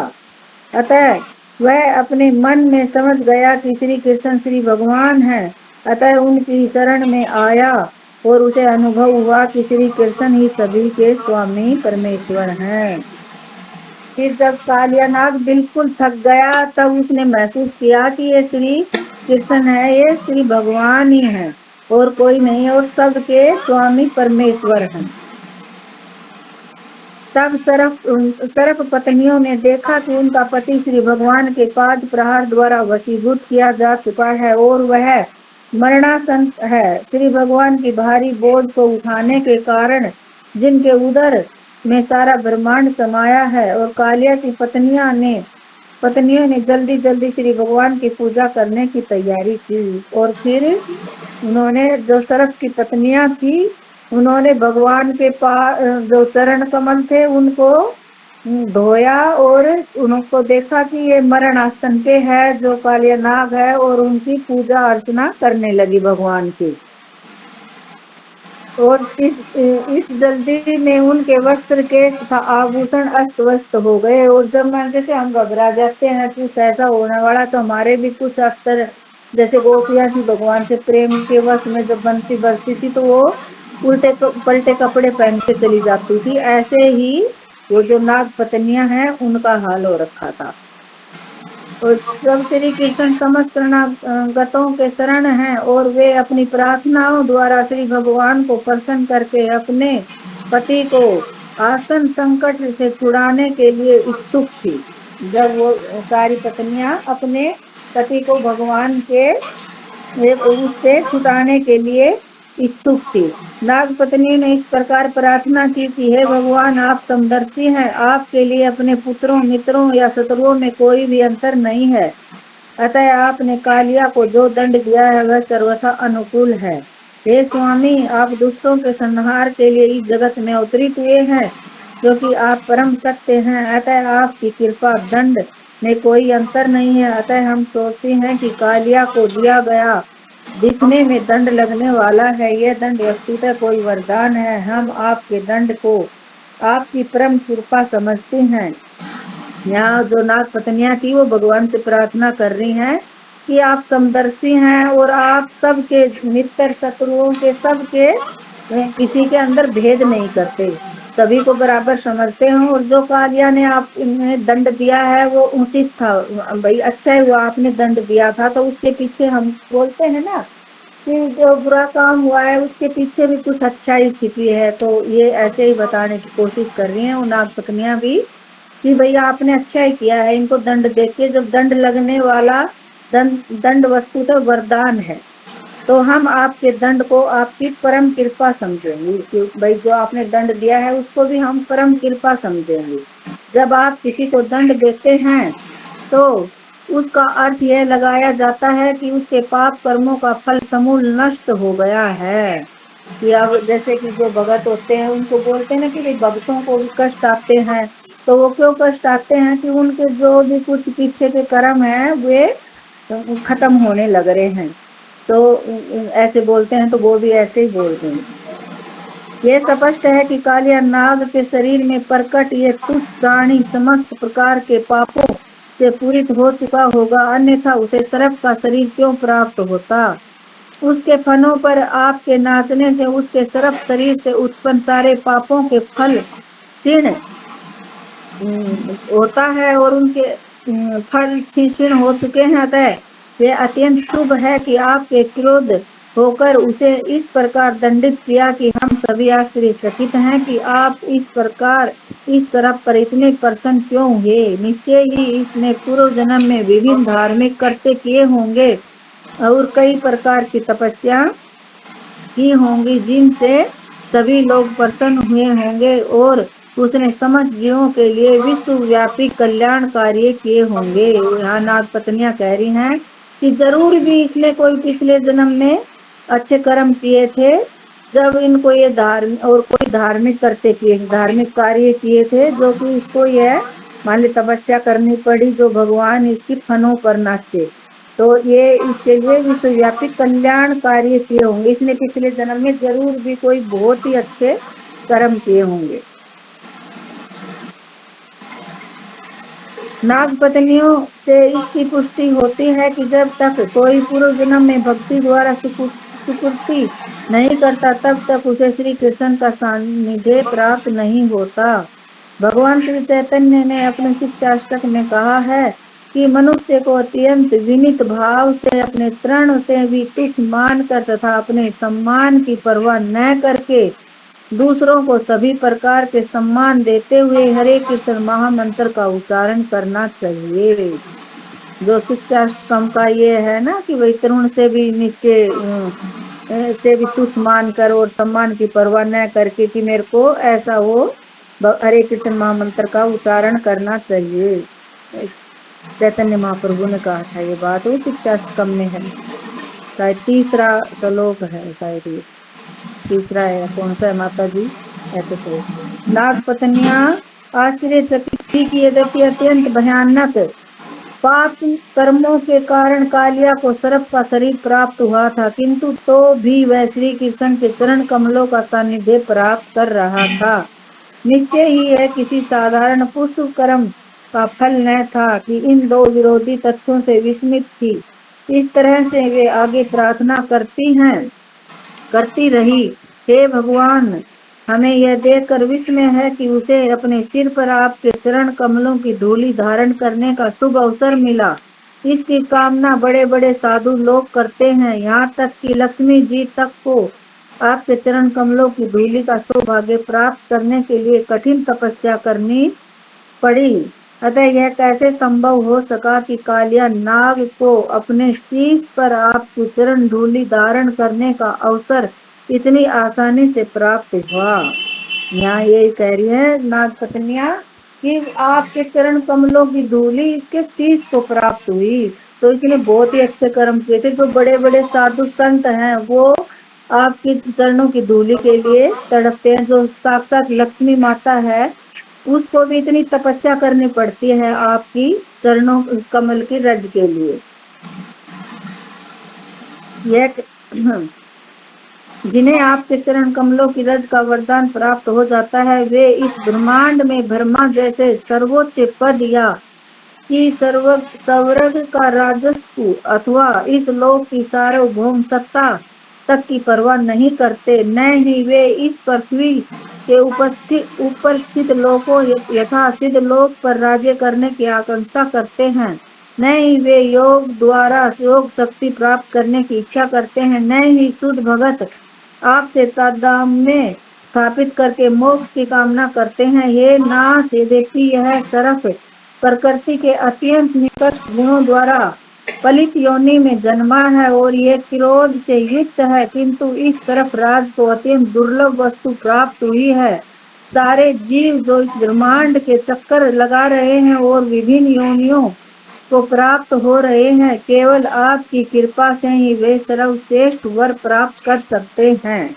अतः वह अपने मन में समझ गया कि श्री कृष्ण श्री भगवान हैं, अतः उनकी शरण में आया और उसे अनुभव हुआ कि श्री कृष्ण ही सभी के स्वामी परमेश्वर हैं। फिर जब कालिया नाग बिल्कुल थक गया तब उसने महसूस किया कि ये श्री कृष्ण है, ये श्री भगवान ही है और कोई नहीं, और सबके स्वामी परमेश्वर हैं। तब सर्प पत्नियों ने देखा कि उनका पति श्री भगवान के पाद प्रहार द्वारा वशीभूत किया जा चुका है और वह मरणासन है। श्री भगवान की भारी बोझ को उठाने के कारण जिनके उदर में सारा ब्रह्मांड समाया है, और कालिया की पत्नियों ने जल्दी जल्दी श्री भगवान की पूजा करने की तैयारी की और फिर उन्होंने, जो सर्प की पत्नियां थी, उन्होंने भगवान के पास जो चरण कमल थे उनको धोया और उनको देखा कि ये मरण आसन पे है जो कालिया नाग है, और उनकी पूजा अर्चना करने लगी भगवान की। और इस जल्दी में उनके वस्त्र के तथा आभूषण अस्त व्यस्त हो गए। और जब जैसे हम घबरा जाते हैं कुछ ऐसा होने वाला, तो हमारे भी कुछ अस्त्र, जैसे गोपियां थी भगवान से प्रेम के वश में जब बंसी बजती थी तो वो उल्टे पलटे कपड़े पहन के चली जाती थी, ऐसे ही वो जो नाग पत्नियां हैं उनका हाल हो रखा था। और सब श्री कृष्ण समस्त शरणागतों के शरण हैं और वे अपनी प्रार्थनाओं द्वारा श्री भगवान को प्रसन्न करके अपने पति को आसन संकट से छुड़ाने के लिए इच्छुक थी। जब वो सारी पत्नियां अपने पति को भगवान के उससे छुड़ाने के लिए इच्छुक थी, नाग पत्नी ने इस प्रकार प्रार्थना की कि हे भगवान, आप समदर्शी हैं, आपके लिए अपने पुत्रों, मित्रों या शत्रुओं में कोई भी अंतर नहीं है, अतः आपने कालिया को जो दंड दिया है वह सर्वथा अनुकूल है। हे स्वामी, आप दुष्टों के संहार के लिए इस जगत में अवतरित हुए हैं, क्योंकि आप परम सत्य हैं, अतः आपकी कृपा दंड में कोई अंतर नहीं है। अतः हम सोचते हैं कि कालिया को दिया गया दिखने में दंड लगने वाला है, यह दंड वस्तुतः कोई वरदान है। हम आपके दंड को आपकी परम कृपा समझते हैं। यहाँ जो नाग पत्नियां थी वो भगवान से प्रार्थना कर रही हैं कि आप समदर्शी हैं और आप सबके मित्र शत्रुओं के सबके किसी के अंदर भेद नहीं करते, सभी को बराबर समझते हैं। और जो कालिया ने आप इन्हें दंड दिया है वो उचित था भाई, अच्छा ही हुआ आपने दंड दिया था। तो उसके पीछे हम बोलते हैं ना कि जो बुरा काम हुआ है उसके पीछे भी कुछ अच्छाई छिपी है। तो ये ऐसे ही बताने की कोशिश कर रही हैं वो नाग पत्नियां भी कि भैया आपने अच्छा ही किया है, इनको दंड देके। जब दंड लगने वाला दंड वस्तुतः वरदान है, तो हम आपके दंड को आपकी परम कृपा समझेंगे कि भाई जो आपने दंड दिया है उसको भी हम परम कृपा समझेंगे। जब आप किसी को दंड देते हैं तो उसका अर्थ यह लगाया जाता है कि उसके पाप कर्मों का फल समूल नष्ट हो गया है। कि अब जैसे कि जो भगत होते हैं उनको बोलते हैं ना कि भाई भक्तों को भी कष्ट आते हैं, तो वो क्यों कष्ट आते हैं कि उनके जो भी कुछ पीछे के कर्म है वे खत्म होने लग रहे हैं। तो ऐसे बोलते हैं, तो वो भी ऐसे ही बोल रहे हैं। ये स्पष्ट है कि कालिया नाग के शरीर में प्रकट ये तुच्छ प्राणी समस्त प्रकार के पापों से पूरित हो चुका होगा, अन्यथा उसे सर्प का शरीर क्यों प्राप्त होता। उसके फनों पर आपके नाचने से उसके सर्प शरीर से उत्पन्न सारे पापों के फल क्षीण होता है और उनके फल क्षीण हो चुके हैं। अतः वे अत्यंत शुभ है कि आपके क्रोध होकर उसे इस प्रकार दंडित किया कि हम सभी आश्चर्यचकित हैं कि आप इस प्रकार इस तरह पर इतने प्रसन्न क्यों हुए। निश्चय ही इसने पूर्व जन्म में विभिन्न धार्मिक कृत्य किए होंगे और कई प्रकार की तपस्या की होंगी जिनसे सभी लोग प्रसन्न हुए होंगे और उसने समस्त जीवों के लिए विश्वव्यापी कल्याण कार्य किए होंगे। यहाँ नाग पत्नियां कह रही हैं कि जरूर भी इसने कोई पिछले जन्म में अच्छे कर्म किए थे, जब इनको ये धार्मिक करते किए, धार्मिक कार्य किए थे, जो कि इसको यह मान ली तपस्या करनी पड़ी, जो भगवान इसकी फनों पर नाचे। तो ये इसके लिए विश्वव्यापी कल्याण कार्य किए होंगे, इसने पिछले जन्म में जरूर भी कोई बहुत ही अच्छे कर्म किए होंगे। नाग पत्नियों से इसकी पुष्टि होती है कि जब तक कोई पूर्व जन्म में भक्ति द्वारा सुकृति नहीं करता तब तक उसे श्री कृष्ण का सानिध्य प्राप्त नहीं होता। भगवान श्री चैतन्य ने अपने शिक्षाष्टक में कहा है कि मनुष्य को अत्यंत विनीत भाव से अपने तृण से भी तुच्छ मानकर तथा अपने सम्मान की परवाह न करके दूसरों को सभी प्रकार के सम्मान देते हुए हरे कृष्ण महामंत्र का उच्चारण करना चाहिए। जो शिक्षाष्टकम का ये है ना कि भाई तरुण से भी नीचे से भी तुच्छ मानकर और सम्मान की परवाह न करके कि मेरे को ऐसा हो, हरे कृष्ण महामंत्र का उच्चारण करना चाहिए। चैतन्य महाप्रभु ने कहा था ये बात, वो शिक्षाष्टकम में है, शायद तीसरा श्लोक है, शायद ये तीसरा है, कौन सा है माता जी, ऐसे से। नाग पत्नियां आश्चर्यचकित थी कि यद्यपि अत्यंत भयानक पाप कर्मों के कारण कालिया को सर्प का शरीर प्राप्त हुआ था, किंतु तो भी वह श्री कृष्ण के चरण कमलों का सानिध्य प्राप्त कर रहा था। निश्चय ही यह किसी साधारण पुष्प कर्म का फल न था कि इन दो विरोधी तथ्यों से विस्मित थी। इस तरह से वे आगे प्रार्थना करती रही, हे भगवान, हमें यह देखकर विस्मय है कि उसे अपने सिर पर आपके चरण कमलों की धूलि धारण करने का शुभ अवसर मिला। इसकी कामना बड़े बड़े साधु लोग करते हैं, यहाँ तक कि लक्ष्मी जी तक को आपके चरण कमलों की धूलि का सौभाग्य प्राप्त करने के लिए कठिन तपस्या करनी पड़ी। अतः यह कैसे संभव हो सका कि कालिया नाग को अपने शीश पर आपकी चरण धूलि धारण करने का अवसर इतनी आसानी से प्राप्त हुआ। यहाँ यही कह रही है नाग पत्नियां कि आपके चरण कमलों की धूलि इसके शीश को प्राप्त हुई, तो इसने बहुत ही अच्छे कर्म किए थे। जो बड़े बड़े साधु संत हैं वो आपके चरणों की धूलि के लिए तड़पते हैं। जो साक्षात लक्ष्मी माता है उसको भी इतनी तपस्या करनी पड़ती है आपकी चरणों कमल की रज के लिए। यह जिन्हें आपके चरण कमलों की रज का वरदान प्राप्त हो जाता है, वे इस ब्रह्मांड में ब्रह्मा जैसे सर्वोच्च पद या कि स्वर्ग का राजस्व अथवा इस लोक की सार्वभौम सत्ता तक की परवाह नहीं करते। न ही वे इस पृथ्वी के ऊपर स्थित लोकों यथा सिद्ध लोक पर राज्य करने की आकांक्षा करते हैं। न ही वे योग द्वारा योग शक्ति प्राप्त करने की इच्छा करते हैं। न ही शुद्ध भगत आपसे तादात्म्य स्थापित करके मोक्ष की कामना करते हैं। हे नाथ, यद्यपि यह सर्प प्रकृति के अत्यंत निकृष्ट गुणों द्वारा पलित योनि में जन्मा है और ये क्रोध से युक्त है, किंतु इस सर्पराज को अत्यंत दुर्लभ वस्तु प्राप्त हुई है। सारे जीव जो इस ब्रह्मांड के चक्कर लगा रहे हैं और विभिन्न योनियों को प्राप्त हो रहे हैं, केवल आपकी कृपा से ही वे सर्वश्रेष्ठ वर प्राप्त कर सकते हैं।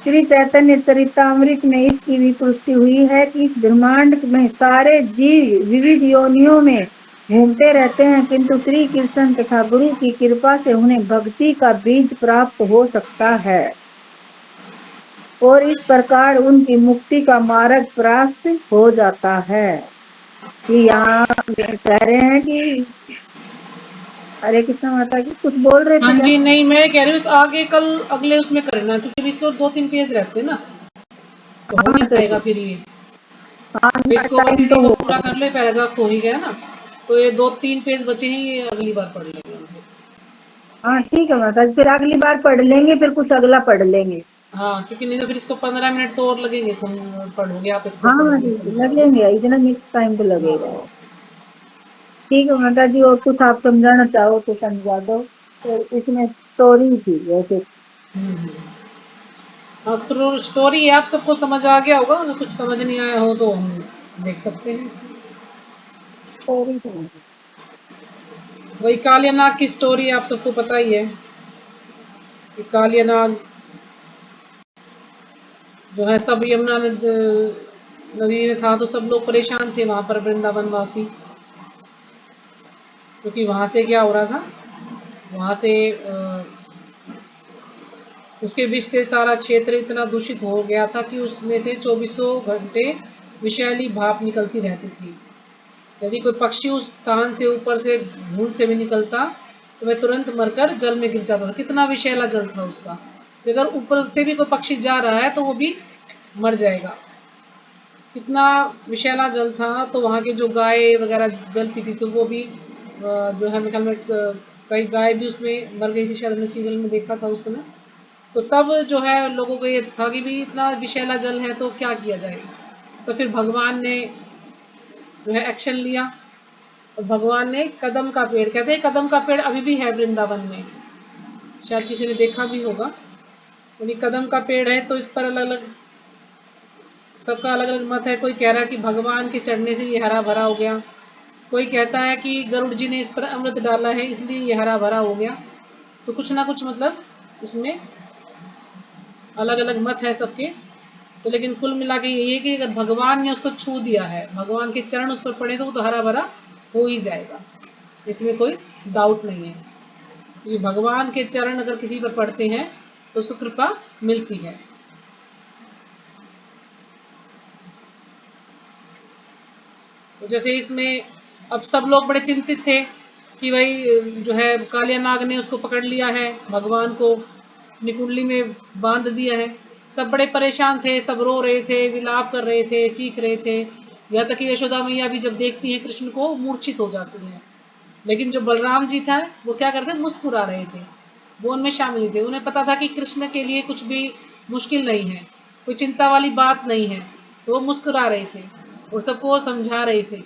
श्री चैतन्य चरितामृत में इसकी भी पुष्टि हुई है कि इस ब्रह्मांड में सारे जीव विविध योनियों में घूमते रहते हैं, किंतु श्री कृष्ण तथा गुरु की कृपा से उन्हें भक्ति का बीज प्राप्त हो सकता है और इस प्रकार उनकी मुक्ति का मार्ग प्रशस्त हो जाता है। कि यहाँ कह रहे हैं कि हरे कृष्णा माता जी कुछ बोल रहे हाँ थे क्या? जी, नहीं मैं कह रही हूँ आगे कल अगले उसमें करना, क्योंकि इसको 2-3 पेज रहते हैं ना, तो हो हाँ नहीं माता पाएगा जी, फिर ये। हाँ तो इसको बस टाइम इसी तो को हो पूरा कर ले, पैराग्राफ हो ही गया ना, तो ये 2-3 पेज बचे हैं, ये अगली बार पढ़ लेंगे हम लोग। हाँ ठीक है माता जी, फिर अगली बार पढ़ लेंगे, फिर कुछ अगला पढ़ लेंगे। हाँ, क्योंकि नहीं तो फिर इसको 15 मिनट तो और लगेंगे, पढ़ोगे आप, इसको हाँ पढ़ोगे माता जी समझाओगे। लगेंगे, इतना टाइम तो लगेगा। हाँ। ठीक है माता जी, और कुछ आप समझाना चाहो तो समझा दो। तो इसमें स्टोरी थी वैसे। हम्म। हाँ, स्टोरी है, आप सबको समझ आ गया होगा, अगर कुछ समझ नहीं आया हो तो हम देख सकते हैं। स्टोरी थी। वही कालिया नाग की स्टोरी आप सबको पता ही है कि कालिया नाग जो है सब यमुना नदी में था, तो सब लोग परेशान थे वहां पर वृंदावन वासी, क्योंकि वहां से क्या हो रहा था, वहां से उसके विष से सारा क्षेत्र इतना दूषित हो गया था कि उसमें से 24 घंटे विषैली भाप निकलती रहती थी। यदि कोई पक्षी उस स्थान से ऊपर से धूल से भी निकलता तो वह तुरंत मरकर जल में गिर जाता था। कितना विषैला जल था उसका, कि अगर ऊपर से भी कोई पक्षी जा रहा है तो वो भी मर जाएगा। कितना विषैला जल था, तो वहाँ के जो गाय वगैरह जल पीती थी वो भी जो है मेरे ख्याल में कई गाय भी उसमें मर गई थी, शायद हमने सीरियल में देखा था उस समय। तो तब जो है लोगों को ये था कि भी इतना विषैला जल है तो क्या किया जाए। तो फिर भगवान ने जो है एक्शन लिया, और भगवान ने कदम का पेड़, कहते हैं कदम का पेड़ अभी भी है वृंदावन में, शायद किसी ने देखा भी होगा। यानी कदम का पेड़ है, तो इस पर अलग अलग सबका अलग अलग मत है। कोई कह रहा है कि भगवान के चढ़ने से ये हरा भरा हो गया, कोई कहता है कि गरुड़ जी ने इस पर अमृत डाला है इसलिए ये हरा भरा हो गया। तो कुछ ना कुछ मतलब इसमें अलग अलग मत है सबके। तो लेकिन कुल मिला के यही है कि अगर भगवान ने उसको छू दिया है, भगवान के चरण उस पर पड़े, तो वो तो हरा भरा हो ही जाएगा, इसमें कोई डाउट नहीं है। क्योंकि भगवान के चरण अगर किसी पर पड़ते हैं तो उसको कृपा मिलती है। तो जैसे इसमें अब सब लोग बड़े चिंतित थे कि भाई जो है कालिया नाग ने उसको पकड़ लिया है, भगवान को अपनी कुंडली में बांध दिया है। सब बड़े परेशान थे, सब रो रहे थे, विलाप कर रहे थे, चीख रहे थे। यहाँ तक कि यशोदा मैया भी जब देखती हैं कृष्ण को मूर्छित हो जाती हैं। लेकिन जो बलराम जी था वो क्या करते, मुस्कुरा रहे थे, वो उनमें शामिल थे। उन्हें पता था कि कृष्ण के लिए कुछ भी मुश्किल नहीं है, कोई चिंता वाली बात नहीं है, तो वो मुस्कुरा रहे थे और सबको वो समझा रहे थे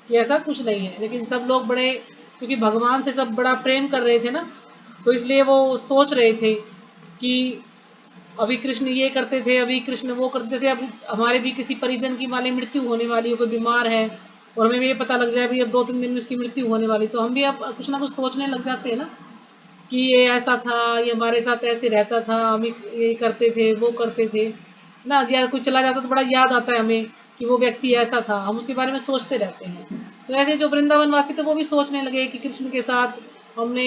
कि ऐसा कुछ नहीं है। लेकिन सब लोग बड़े, क्योंकि भगवान से सब बड़ा प्रेम कर रहे थे ना, तो इसलिए वो सोच रहे थे कि अभी कृष्ण ये करते थे, अभी कृष्ण वो करते, जैसे अभी हमारे भी किसी परिजन की वाली मृत्यु होने वाली हो, कोई बीमार है और हमें भी ये पता लग जाए भी अब 2-3 दिन में इसकी मृत्यु होने वाली, तो हम भी अब कुछ ना कुछ सोचने लग जाते हैं ना कि ये ऐसा था, ये हमारे साथ ऐसे रहता था, हम ये करते थे, वो करते थे ना। या कोई चला जाता तो बड़ा याद आता है हमें कि वो व्यक्ति ऐसा था, हम उसके बारे में सोचते रहते हैं। तो ऐसे जो वृंदावन वासी थे वो भी सोचने लगे कि कृष्ण के साथ हमने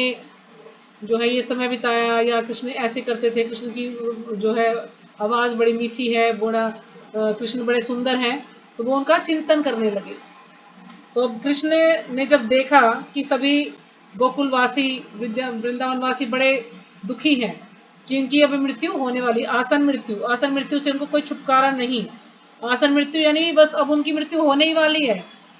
जो है ये समय बिताया, या कृष्ण ऐसे करते थे, कृष्ण की जो है आवाज़ बड़ी मीठी है, बड़ा कृष्ण बड़े सुंदर हैं, तो वो उनका चिंतन करने लगे। तो अब कृष्ण ने जब देखा कि सभी गोकुलवासी वृंदावनवासी बड़े दुखी हैं कि इनकी अभी मृत्यु होने वाली, आसन मृत्यु से उनको कोई छुटकारा नहीं, आसन मृत्यु यानी बस अब उनकी मृत्यु होने ही वाली है,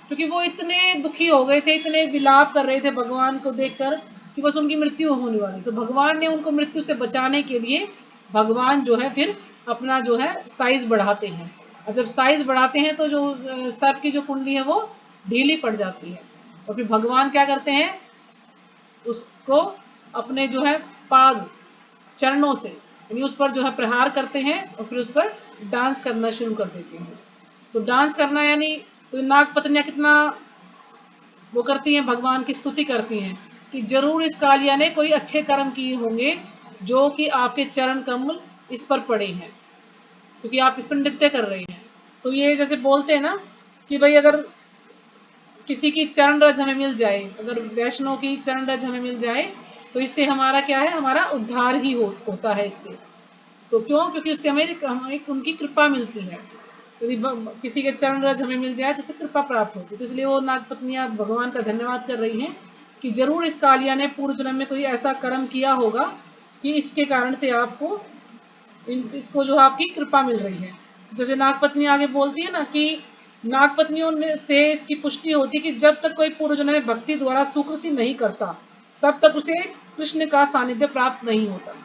क्योंकि वो इतने दुखी हो गए थे, इतने विलाप कर रहे थे भगवान को देखकर कि बस उनकी मृत्यु होने वाली। तो भगवान ने उनको मृत्यु से बचाने के लिए भगवान जो है फिर अपना जो है साइज बढ़ाते हैं, और जब साइज बढ़ाते हैं तो जो सर्प की जो कुंडली है वो ढीली पड़ जाती है, और फिर भगवान क्या करते हैं, उसको अपने जो है पाद चरणों से यानी उस पर जो है प्रहार करते हैं, और फिर उस पर डांस करना शुरू कर देते हैं। तो डांस करना यानी तो नाग पत्नियां कितना वो करती हैं, भगवान की स्तुति करती हैं कि जरूर इस कालिया ने कोई अच्छे कर्म किए होंगे जो कि आपके चरण कमल इस पर पड़े हैं, क्योंकि आप इस पर नृत्य कर रहे हैं। तो ये जैसे बोलते हैं ना कि भाई अगर किसी की चरण रज हमें मिल जाए, अगर वैष्णव की चरण रज हमें मिल जाए, तो इससे हमारा क्या है, हमारा उद्धार ही होता है इससे। तो क्यों, क्योंकि उससे हमें उनकी कृपा मिलती है। यदि किसी के चरण रज हमें मिल जाए तो उससे कृपा प्राप्त होती है। तो इसलिए वो नाग पत्नियां भगवान का धन्यवाद कर रही हैं कि जरूर इस कालिया ने पूर्व जन्म में कोई ऐसा कर्म किया होगा कि इसके कारण से आपको इसको जो आपकी कृपा मिल रही है। जैसे नाग पत्नी आगे बोलती है ना कि नाग पत्नियों से इसकी पुष्टि होती है कि जब तक कोई पूर्व जन्म में भक्ति द्वारा सुकृति नहीं करता, तब तक उसे कृष्ण का सानिध्य प्राप्त नहीं होता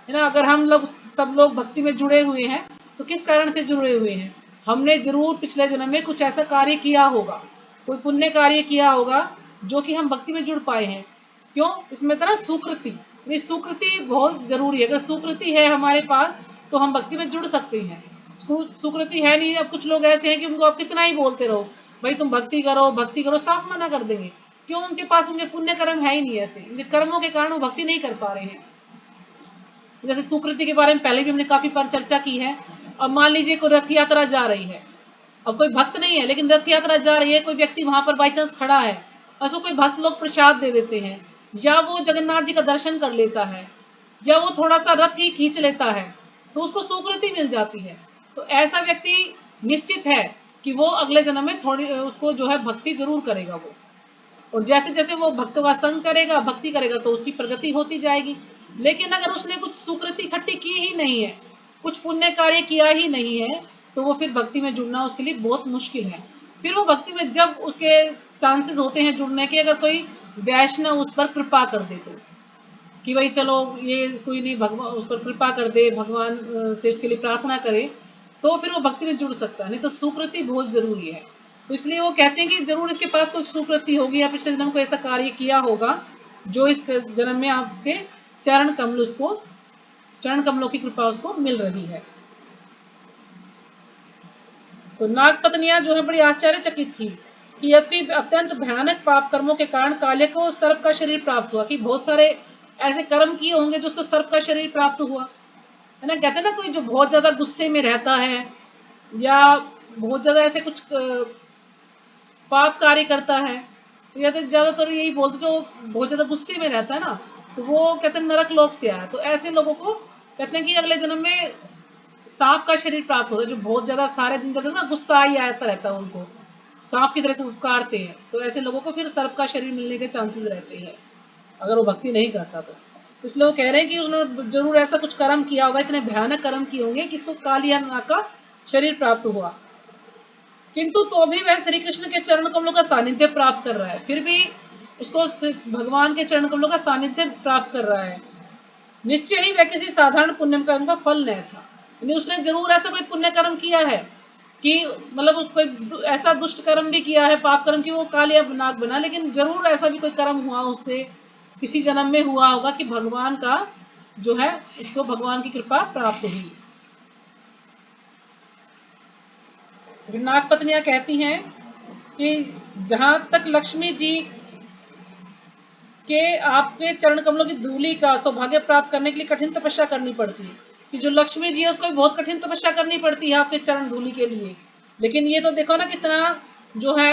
है ना। अगर हम लोग सब लोग भक्ति में जुड़े हुए हैं तो किस कारण से जुड़े हुए हैं, हमने जरूर पिछले जन्म में कुछ ऐसा कार्य किया होगा, कोई पुण्य कार्य किया होगा जो कि हम भक्ति में जुड़ पाए हैं। क्यों, इसमें था ना सुकृति, सुकृति बहुत जरूरी है। अगर सुकृति है हमारे पास तो हम भक्ति में जुड़ सकते हैं। सुकृति है नहीं, अब कुछ लोग ऐसे हैं कि उनको आप कितना ही बोलते रहो भाई तुम भक्ति करो भक्ति करो, साफ मना कर देंगे। क्यों, उनके पास उनके पुण्य कर्म है ही नहीं, ऐसे उनके कर्मों के कारण वो भक्ति नहीं कर पा रहे हैं। जैसे सुकृति के बारे में पहले भी हमने काफी बार चर्चा की है। अब मान लीजिए कोई रथ यात्रा जा रही है, अब कोई भक्त नहीं है लेकिन रथ यात्रा जा रही है, कोई व्यक्ति वहां पर बाई चांस खड़ा है, उसको कोई भक्त लोग प्रसाद दे देते हैं, या वो जगन्नाथ जी का दर्शन कर लेता है, या वो थोड़ा सा रथ ही खींच लेता है, तो उसको सुकृति मिल जाती है। तो ऐसा व्यक्ति निश्चित है कि वो अगले जन्म में थोड़ी उसको जो है भक्ति जरूर करेगा वो, और जैसे जैसे वो भक्त का संग करेगा भक्ति करेगा तो उसकी प्रगति होती जाएगी। लेकिन अगर उसने कुछ सुकृति इकट्ठी की ही नहीं है, कुछ पुण्य कार्य किया ही नहीं है, तो वो फिर भक्ति में जुड़ना उसके लिए बहुत मुश्किल है। फिर वो भक्ति में जब उसके चांसेस होते हैं जुड़ने के, अगर कोई वैष्णव उस पर कृपा कर दे तो कि भाई चलो ये कोई नहीं, भगवान उस पर कृपा कर दे, भगवान से उसके लिए प्रार्थना करे, तो फिर वो भक्ति में जुड़ सकता है। नहीं तो सुकृति बहुत जरूरी है। तो इसलिए वो कहते हैं कि जरूर इसके पास कोई सुकृति होगी या पिछले जन्म को ऐसा कार्य किया होगा जो इस जन्म में आपके चरण कमल उसको चरण कमलों की कृपा उसको मिल रही है। तो नाग पत्नियां जो है बड़ी आश्चर्यचकित थी कि यद्यपि अत्यंत भयानक पाप कर्मों के कारण काले को सर्प का शरीर प्राप्त हुआ, कि बहुत सारे ऐसे कर्म किए होंगे जो उसको सर्प का शरीर प्राप्त हुआ है ना। कहते हैं ना कोई जो बहुत ज्यादा गुस्से में रहता है या बहुत ज्यादा ऐसे कुछ पाप कार्य करता है, तो या तो ज्यादातर यही बोलते जो बहुत ज्यादा गुस्से में रहता है ना, तो वो कहते हैं नरक लोक से आया। तो ऐसे लोगों को कहते हैं कि अगले जन्म में सांप का शरीर प्राप्त होता है, जो बहुत ज्यादा सारे दिन ज्यादा ना गुस्सा ही आता रहता है, उनको सांप की तरह से उपकारते हैं। तो ऐसे लोगों को फिर सर्प का शरीर मिलने के चांसेस रहते हैं अगर वो भक्ति नहीं करता तो। इसलिए वो कह रहे हैं कि उसने जरूर ऐसा कुछ कर्म किया होगा, इतने भयानक कर्म किए होंगे कि इसको कालिया नाग का शरीर प्राप्त हुआ, किंतु तो भी वह श्री कृष्ण के चरण कमलों का सानिध्य प्राप्त कर रहा है। फिर भी उसको भगवान के चरण कमलों का सानिध्य प्राप्त कर रहा है। निश्चय ही वह किसी साधारण पुण्य कर्म का फल नहीं था, यानी उसने जरूर ऐसा कोई पुण्य कर्म किया है कि मतलब कोई ऐसा दुष्ट कर्म भी किया है, पाप कर्म की वो कालिया नाग बना, लेकिन जरूर ऐसा भी कोई कर्म हुआ उससे किसी जन्म में हुआ होगा कि भगवान का जो है उसको भगवान की कृपा प्राप्त हुई। तो नाग पत्नियां कहती हैं कि जहां तक लक्ष्मी जी के आपके चरण कमलों की धूलि का सौभाग्य प्राप्त करने के लिए कठिन तपस्या करनी पड़ती है, कि जो लक्ष्मी जी है उसको भी बहुत कठिन तपस्या करनी पड़ती है आपके चरण धूलि के लिए। लेकिन ये तो देखो ना कितना जो है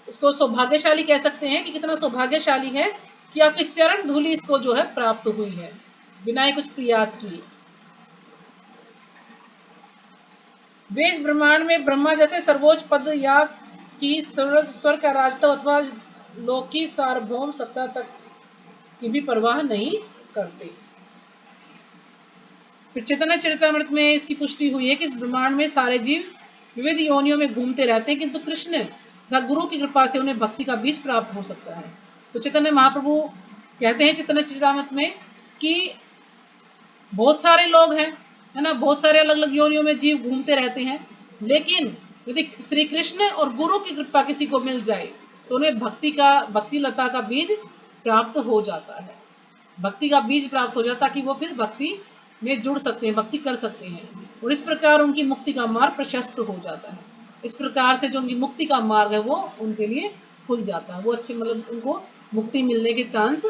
इसको सौभाग्यशाली कह सकते हैं कि कितना सौभाग्यशाली है कि आपके चरण धूलि इसको जो है प्राप्त हुई है बिना ही कुछ प्रयास किए। वे इस ब्रह्मांड में ब्रह्मा जैसे सर्वोच्च पद या की स्वर्ग का राजत्व अथवा लोक की सार्वभौम सत्ता तक की भी परवाह नहीं करते। फिर चैतन्य चरितमृत में इसकी पुष्टि हुई है कि इस ब्रह्मांड में सारे जीव विविध योनियों में घूमते रहते हैं, किंतु कृष्ण तथा गुरु की कृपा से उन्हें भक्ति का बीज प्राप्त हो सकता है। तो चैतन्य महाप्रभु कहते हैं चैतन्य चरितमृत में कि बहुत सारे लोग हैं, है ना, बहुत सारे अलग अलग योनियों में जीव घूमते रहते हैं, लेकिन यदि श्री कृष्ण और गुरु की कृपा किसी को मिल जाए तो उन्हें भक्ति लता का बीज प्राप्त हो जाता है। भक्ति का बीज प्राप्त हो जाता है कि वो फिर भक्ति में जुड़ सकते हैं, भक्ति कर सकते हैं, और इस प्रकार उनकी मुक्ति का मार्ग प्रशस्त हो जाता है। इस प्रकार से जो उनकी मुक्ति का मार्ग है वो उनके लिए खुल जाता है। वो अच्छे मतलब उनको मुक्ति मिलने के चांस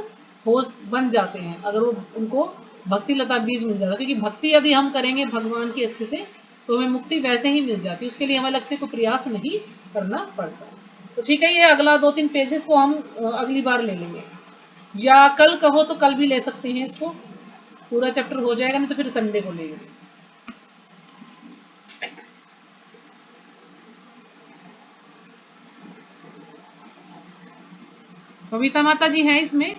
हो बन जाते हैं अगर वो उनको भक्ति लता बीज मिल जाता है। क्योंकि भक्ति यदि हम करेंगे भगवान की अच्छे से तो हमें मुक्ति वैसे ही मिल जाती है, उसके लिए हमें अलग से कोई प्रयास नहीं करना पड़ता। तो ठीक है, ये अगला 2-3 पेजेस को हम अगली बार ले लेंगे, या कल कहो तो कल भी ले सकते हैं, इसको पूरा चैप्टर हो जाएगा, नहीं तो फिर संडे को लेंगे। कविता माता जी हैं इसमें।